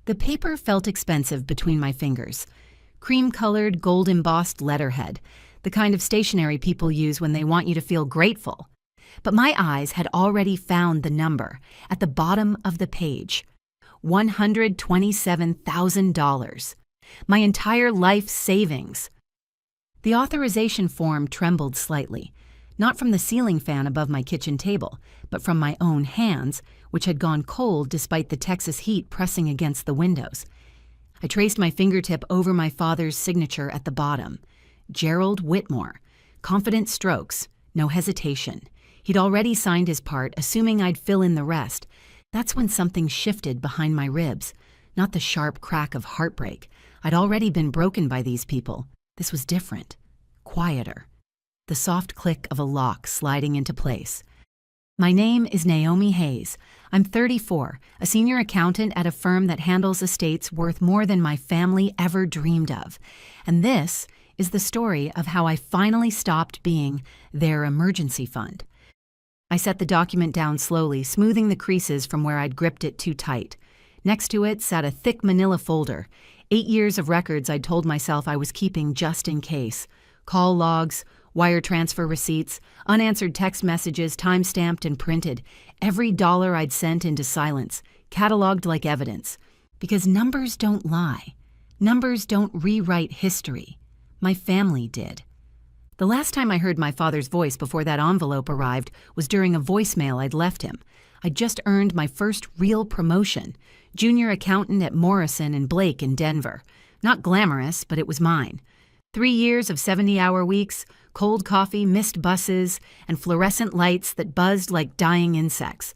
The paper felt expensive between my fingers. Cream-colored, gold-embossed letterhead, the kind of stationery people use when they want you to feel grateful. But my eyes had already found the number at the bottom of the page. $127,000. My entire life savings. The authorization form trembled slightly, not from the ceiling fan above my kitchen table, but from my own hands, which had gone cold despite the Texas heat pressing against the windows. I traced my fingertip over my father's signature at the bottom. Gerald Whitmore. Confident strokes, no hesitation. He'd already signed his part, assuming I'd fill in the rest. That's when something shifted behind my ribs. Not the sharp crack of heartbreak. I'd already been broken by these people. This was different. Quieter. The soft click of a lock sliding into place. My name is Naomi Hayes. I'm 34, a senior accountant at a firm that handles estates worth more than my family ever dreamed of. And this is the story of how I finally stopped being their emergency fund. I set the document down slowly, smoothing the creases from where I'd gripped it too tight. Next to it sat a thick manila folder, 8 years of records I'd told myself I was keeping just in case. Call logs, wire transfer receipts, unanswered text messages time-stamped and printed, every dollar I'd sent into silence, cataloged like evidence. Because numbers don't lie. Numbers don't rewrite history. My family did. The last time I heard my father's voice before that envelope arrived was during a voicemail I'd left him. I'd just earned my first real promotion, junior accountant at Morrison and Blake in Denver. Not glamorous, but it was mine. 3 years of 70-hour weeks, cold coffee, missed buses, and fluorescent lights that buzzed like dying insects.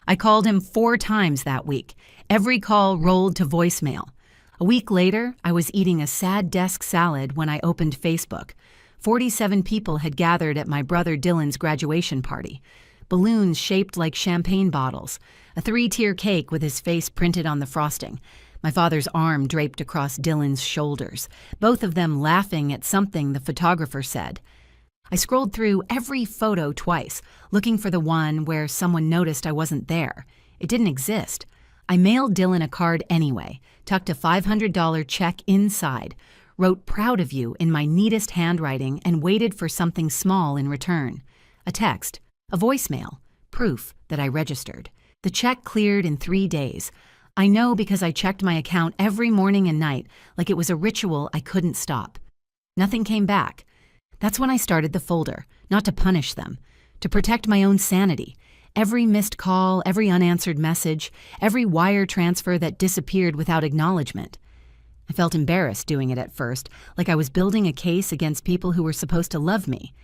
I called him 4 times that week. Every call rolled to voicemail. A week later, I was eating a sad desk salad when I opened Facebook. 47 people had gathered at my brother Dylan's graduation party. Balloons shaped like champagne bottles, a 3-tier cake with his face printed on the frosting. My father's arm draped across Dylan's shoulders, both of them laughing at something the photographer said. I scrolled through every photo twice, looking for the one where someone noticed I wasn't there. It didn't exist. I mailed Dylan a card anyway, tucked a $500 check inside, wrote "proud of you" in my neatest handwriting, and waited for something small in return. A text, a voicemail, proof that I registered. The check cleared in 3 days. I know because I checked my account every morning and night, like it was a ritual I couldn't stop. Nothing came back. That's when I started the folder, not to punish them, to protect my own sanity. Every missed call, every unanswered message, every wire transfer that disappeared without acknowledgement. I felt embarrassed doing it at first, like I was building a case against people who were supposed to love me.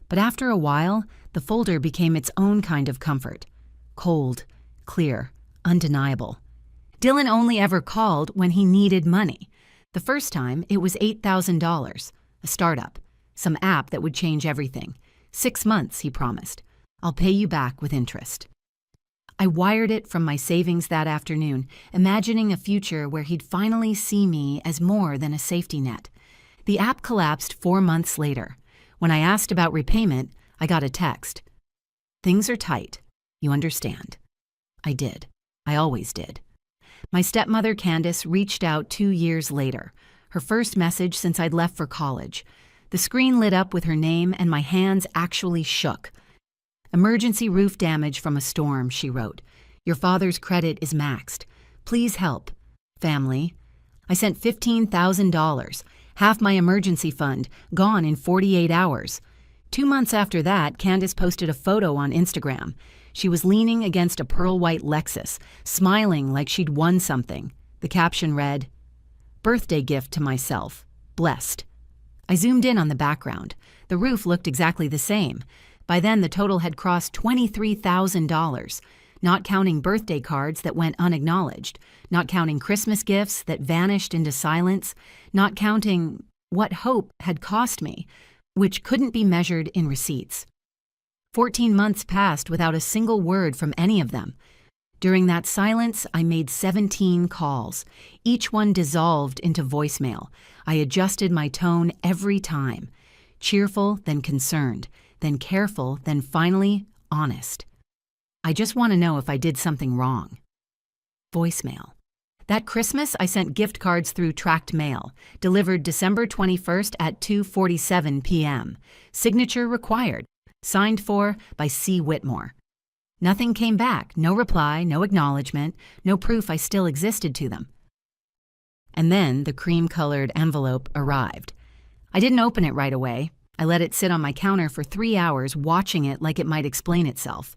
But after a while, the folder became its own kind of comfort. Cold, clear, undeniable. Dylan only ever called when he needed money. The first time, it was $8,000, a startup, some app that would change everything. 6 months, he promised. I'll pay you back with interest. I wired it from my savings that afternoon, imagining a future where he'd finally see me as more than a safety net. The app collapsed 4 months later. When I asked about repayment, I got a text. Things are tight. You understand. I did. I always did. My stepmother, Candace, reached out 2 years later, her first message since I'd left for college. The screen lit up with her name and my hands actually shook. Emergency roof damage from a storm, she wrote. Your father's credit is maxed. Please help. Family. I sent $15,000, half my emergency fund, gone in 48 hours. 2 months after that, Candace posted a photo on Instagram. She was leaning against a pearl-white Lexus, smiling like she'd won something. The caption read, "Birthday gift to myself. Blessed." I zoomed in on the background. The roof looked exactly the same. By then, the total had crossed $23,000, not counting birthday cards that went unacknowledged, not counting Christmas gifts that vanished into silence, not counting what hope had cost me, which couldn't be measured in receipts. 14 months passed without a single word from any of them. During that silence, I made 17 calls. Each one dissolved into voicemail. I adjusted my tone every time. Cheerful, then concerned, then careful, then finally honest. I just want to know if I did something wrong. Voicemail. That Christmas, I sent gift cards through tracked mail, delivered December 21st at 2:47 p.m. Signature required. Signed for by C. Whitmore. Nothing came back, no reply, no acknowledgement, no proof I still existed to them. And then the cream-colored envelope arrived. I didn't open it right away. I let it sit on my counter for 3 hours, watching it like it might explain itself.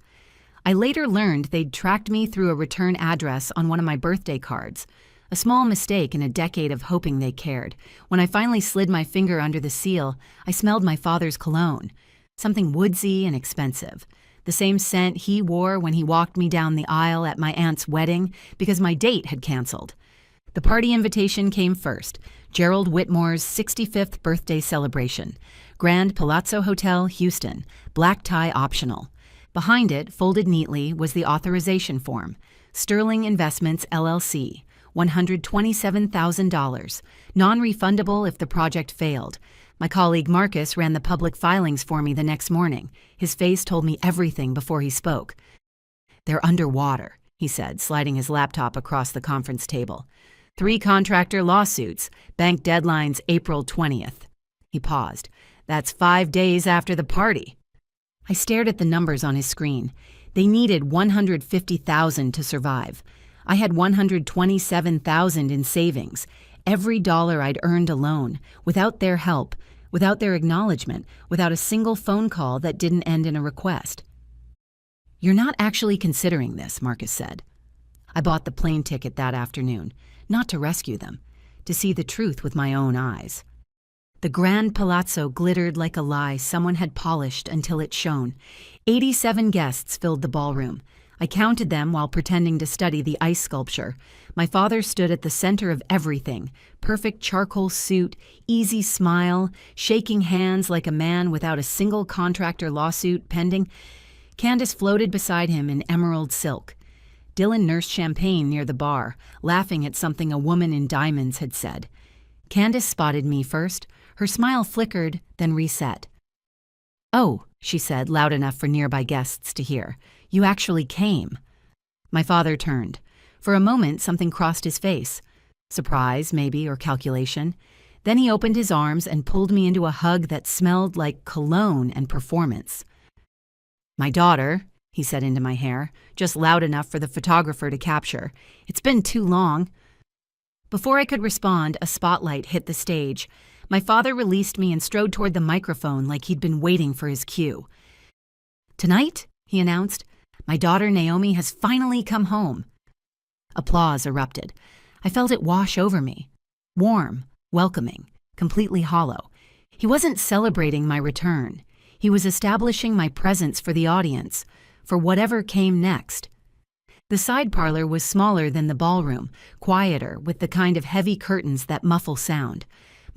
I later learned they'd tracked me through a return address on one of my birthday cards. A small mistake in a decade of hoping they cared. When I finally slid my finger under the seal, I smelled my father's cologne. Something woodsy and expensive. The same scent he wore when he walked me down the aisle at my aunt's wedding because my date had canceled. The party invitation came first. Gerald Whitmore's 65th birthday celebration. Grand Palazzo Hotel, Houston. Black tie optional. Behind it, folded neatly, was the authorization form. Sterling Investments, LLC. $127,000. Non-refundable if the project failed. My colleague Marcus ran the public filings for me the next morning. His face told me everything before he spoke. "They're underwater," he said, sliding his laptop across the conference table. 3 contractor lawsuits. Bank deadlines April 20th. He paused. That's 5 days after the party. I stared at the numbers on his screen. They needed $150,000 to survive. I had $127,000 in savings. Every dollar I'd earned alone, without their help, without their acknowledgement, without a single phone call that didn't end in a request. "You're not actually considering this," Marcus said. I bought the plane ticket that afternoon, not to rescue them, to see the truth with my own eyes. The Grand Palazzo glittered like a lie someone had polished until it shone. 87 guests filled the ballroom. I counted them while pretending to study the ice sculpture. My father stood at the center of everything. Perfect charcoal suit, easy smile, shaking hands like a man without a single contractor lawsuit pending. Candace floated beside him in emerald silk. Dylan nursed champagne near the bar, laughing at something a woman in diamonds had said. Candace spotted me first. Her smile flickered, then reset. "Oh," she said, loud enough for nearby guests to hear. "You actually came." My father turned. For a moment, something crossed his face. Surprise, maybe, or calculation. Then he opened his arms and pulled me into a hug that smelled like cologne and performance. "My daughter," he said into my hair, just loud enough for the photographer to capture. "It's been too long." Before I could respond, a spotlight hit the stage. My father released me and strode toward the microphone like he'd been waiting for his cue. "Tonight," he announced, "my daughter Naomi has finally come home." Applause erupted. I felt it wash over me. Warm, welcoming, completely hollow. He wasn't celebrating my return. He was establishing my presence for the audience, for whatever came next. The side parlor was smaller than the ballroom, quieter, with the kind of heavy curtains that muffle sound.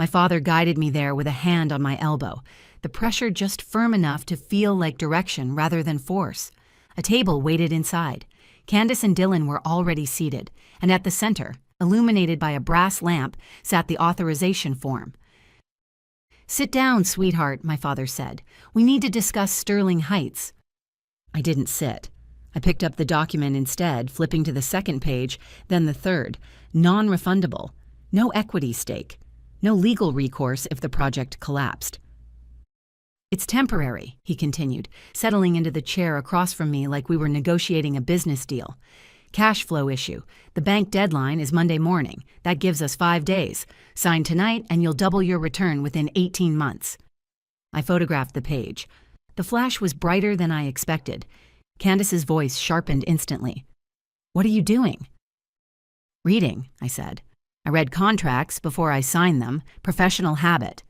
My father guided me there with a hand on my elbow, the pressure just firm enough to feel like direction rather than force. A table waited inside. Candace and Dylan were already seated, and at the center, illuminated by a brass lamp, sat the authorization form. "Sit down, sweetheart," my father said. "We need to discuss Sterling Heights." I didn't sit. I picked up the document instead, flipping to the second page, then the third. Non-refundable. No equity stake. No legal recourse if the project collapsed. "It's temporary," he continued, settling into the chair across from me like we were negotiating a business deal. "Cash flow issue. The bank deadline is Monday morning. That gives us 5 days. Sign tonight and you'll double your return within 18 months. I photographed the page. The flash was brighter than I expected. Candace's voice sharpened instantly. "What are you doing?" "Reading," I said. "I read contracts before I signed them. Professional habit."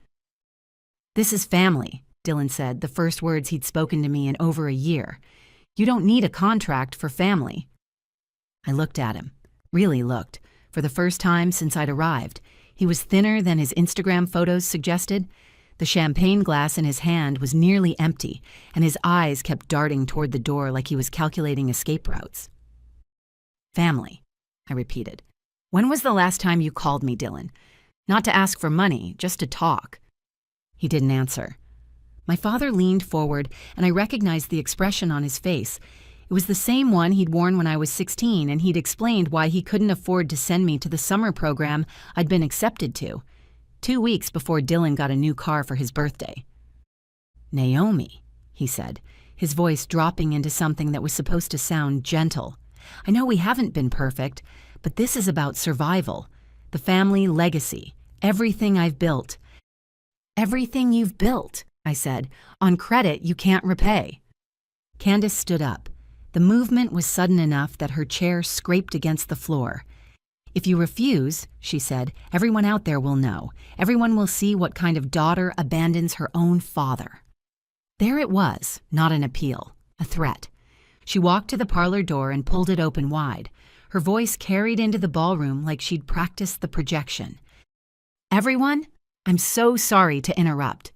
"This is family," Dylan said, the first words he'd spoken to me in over a year. "You don't need a contract for family." I looked at him. Really looked. For the first time since I'd arrived. He was thinner than his Instagram photos suggested. The champagne glass in his hand was nearly empty, and his eyes kept darting toward the door like he was calculating escape routes. "Family," I repeated. "When was the last time you called me, Dylan? Not to ask for money, just to talk." He didn't answer. My father leaned forward, and I recognized the expression on his face. It was the same one he'd worn when I was 16, and he'd explained why he couldn't afford to send me to the summer program I'd been accepted to, 2 weeks before Dylan got a new car for his birthday. "Naomi," he said, his voice dropping into something that was supposed to sound gentle. "I know we haven't been perfect, but this is about survival, the family legacy, everything I've built." "Everything you've built," I said, "on credit you can't repay." Candace stood up. The movement was sudden enough that her chair scraped against the floor. "If you refuse," she said, "everyone out there will know. Everyone will see what kind of daughter abandons her own father." There it was, not an appeal, a threat. She walked to the parlor door and pulled it open wide. Her voice carried into the ballroom like she'd practiced the projection. "Everyone, I'm so sorry to interrupt."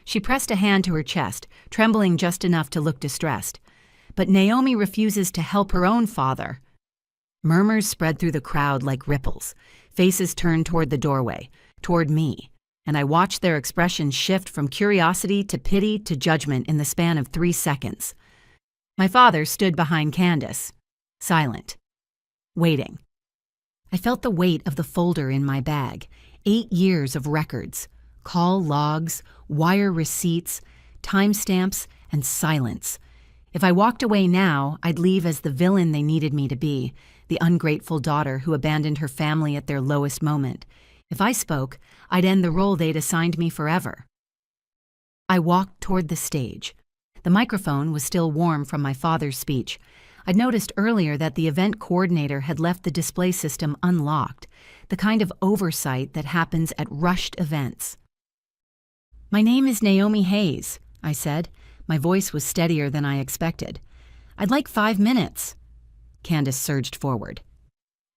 She pressed a hand to her chest, trembling just enough to look distressed. "But Naomi refuses to help her own father." Murmurs spread through the crowd like ripples. Faces turned toward the doorway, toward me, and I watched their expressions shift from curiosity to pity to judgment in the span of 3 seconds. My father stood behind Candace, silent, waiting. I felt the weight of the folder in my bag, 8 years of records, call logs, wire receipts, timestamps, and silence. If I walked away now, I'd leave as the villain they needed me to be, the ungrateful daughter who abandoned her family at their lowest moment. If I spoke, I'd end the role they'd assigned me forever. I walked toward the stage. The microphone was still warm from my father's speech. I'd noticed earlier that the event coordinator had left the display system unlocked, the kind of oversight that happens at rushed events. "My name is Naomi Hayes," I said. My voice was steadier than I expected. "I'd like 5 minutes." Candace surged forward.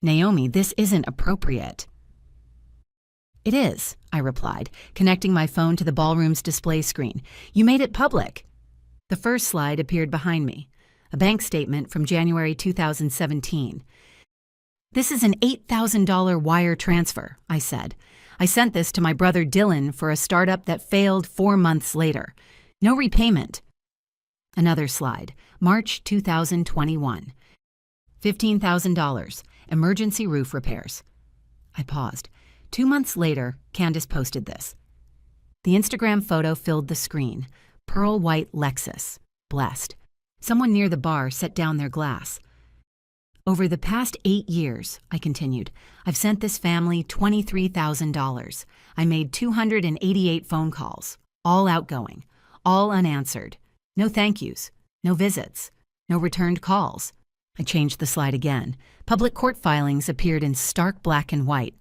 "Naomi, this isn't appropriate." "It is," I replied, connecting my phone to the ballroom's display screen. "You made it public." The first slide appeared behind me, a bank statement from January 2017. "This is an $8,000 wire transfer," I said. "I sent this to my brother Dylan for a startup that failed 4 months later. No repayment." Another slide, March 2021. $15,000, emergency roof repairs. I paused. 2 months later, Candace posted this. The Instagram photo filled the screen. Pearl white Lexus. Blessed. Someone near the bar set down their glass. "Over the past 8 years," I continued, "I've sent this family $23,000. I made 288 phone calls, all outgoing, all unanswered. No thank yous, no visits, no returned calls." I changed the slide again. Public court filings appeared in stark black and white.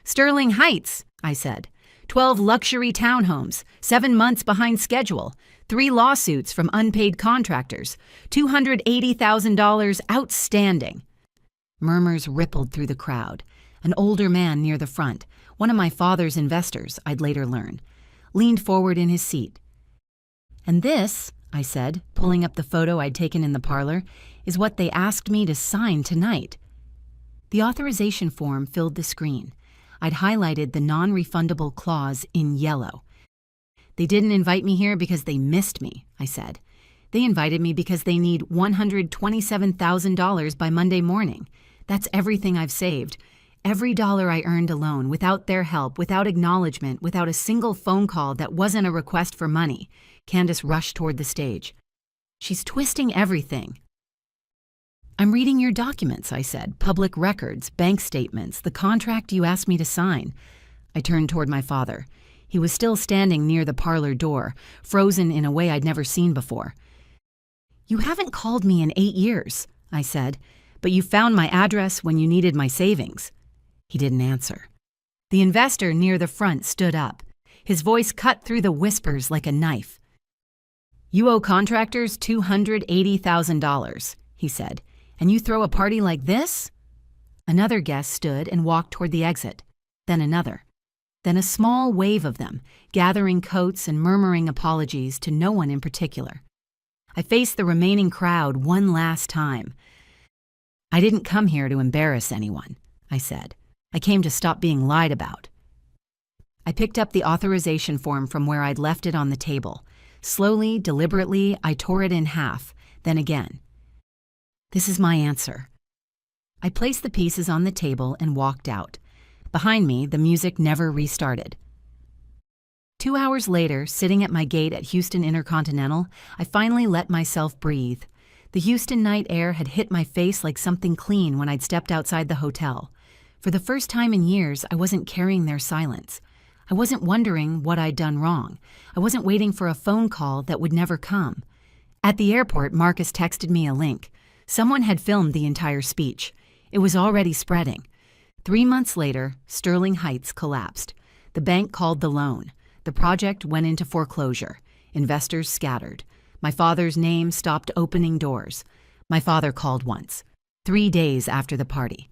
"Sterling Heights," I said. 12 luxury townhomes, 7 months behind schedule, 3 lawsuits from unpaid contractors, $280,000 outstanding. Murmurs rippled through the crowd. An older man near the front, one of my father's investors, I'd later learn, leaned forward in his seat. "And this," I said, pulling up the photo I'd taken in the parlor, "is what they asked me to sign tonight." The authorization form filled the screen. I'd highlighted the non-refundable clause in yellow. "They didn't invite me here because they missed me," I said. "They invited me because they need $127,000 by Monday morning. That's everything I've saved. Every dollar I earned alone, without their help, without acknowledgement, without a single phone call that wasn't a request for money." Candace rushed toward the stage. "She's twisting everything." "I'm reading your documents," I said. "Public records, bank statements, the contract you asked me to sign." I turned toward my father. He was still standing near the parlor door, frozen in a way I'd never seen before. "You haven't called me in 8 years," I said, "but you found my address when you needed my savings." He didn't answer. The investor near the front stood up. His voice cut through the whispers like a knife. "You owe contractors $280,000, he said. "And you throw a party like this?" Another guest stood and walked toward the exit, then another. Then a small wave of them, gathering coats and murmuring apologies to no one in particular. I faced the remaining crowd one last time. "I didn't come here to embarrass anyone," I said. "I came to stop being lied about." I picked up the authorization form from where I'd left it on the table. Slowly, deliberately, I tore it in half, then again. This is my answer. I placed the pieces on the table and walked out. Behind me, the music never restarted. 2 hours later, sitting at my gate at Houston Intercontinental, I finally let myself breathe. The Houston night air had hit my face like something clean when I'd stepped outside the hotel. For the first time in years, I wasn't carrying their silence. I wasn't wondering what I'd done wrong. I wasn't waiting for a phone call that would never come. At the airport, Marcus texted me a link. Someone had filmed the entire speech. It was already spreading. 3 months later, Sterling Heights collapsed. The bank called the loan. The project went into foreclosure. Investors scattered. My father's name stopped opening doors. My father called once, 3 days after the party.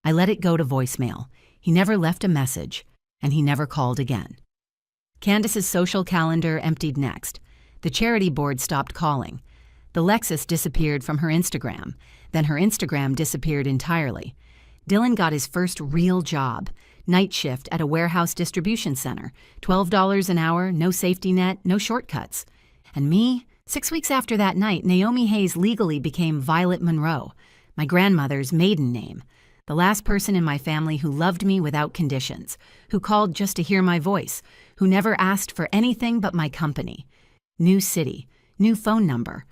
I let it go to voicemail. He never left a message, and he never called again. Candace's social calendar emptied next. The charity board stopped calling. The Lexus disappeared from her Instagram. Then her Instagram disappeared entirely. Dylan got his first real job, night shift at a warehouse distribution center, $12 an hour, no safety net, no shortcuts. And me, 6 weeks after that night, Naomi Hayes legally became Violet Monroe, my grandmother's maiden name, the last person in my family who loved me without conditions, who called just to hear my voice, who never asked for anything but my company. New city, new phone number,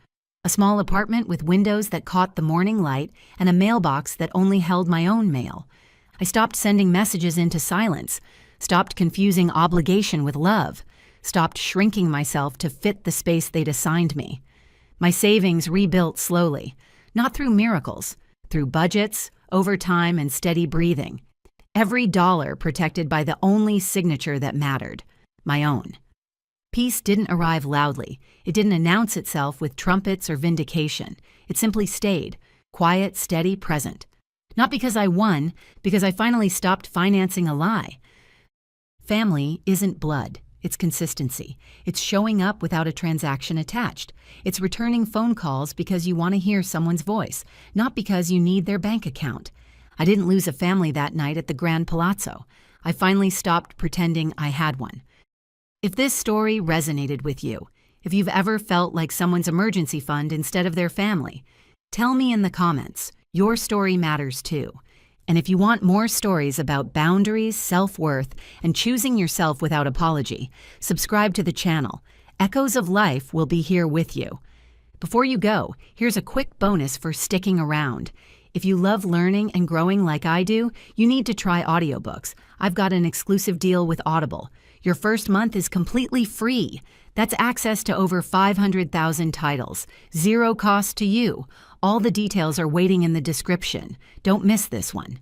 a small apartment with windows that caught the morning light and a mailbox that only held my own mail. I stopped sending messages into silence, stopped confusing obligation with love, stopped shrinking myself to fit the space they'd assigned me. My savings rebuilt slowly, not through miracles, through budgets, overtime, and steady breathing. Every dollar protected by the only signature that mattered, my own. Peace didn't arrive loudly. It didn't announce itself with trumpets or vindication. It simply stayed, quiet, steady, present. Not because I won, because I finally stopped financing a lie. Family isn't blood. It's consistency. It's showing up without a transaction attached. It's returning phone calls because you want to hear someone's voice, not because you need their bank account. I didn't lose a family that night at the Grand Palazzo. I finally stopped pretending I had one. If this story resonated with you, if you've ever felt like someone's emergency fund instead of their family, tell me in the comments. Your story matters too. And if you want more stories about boundaries, self-worth, and choosing yourself without apology, subscribe to the channel. Echoes of Life will be here with you. Before you go, here's a quick bonus for sticking around. If you love learning and growing like I do, you need to try audiobooks. I've got an exclusive deal with Audible. Your first month is completely free. That's access to over 500,000 titles. Zero cost to you. All the details are waiting in the description. Don't miss this one.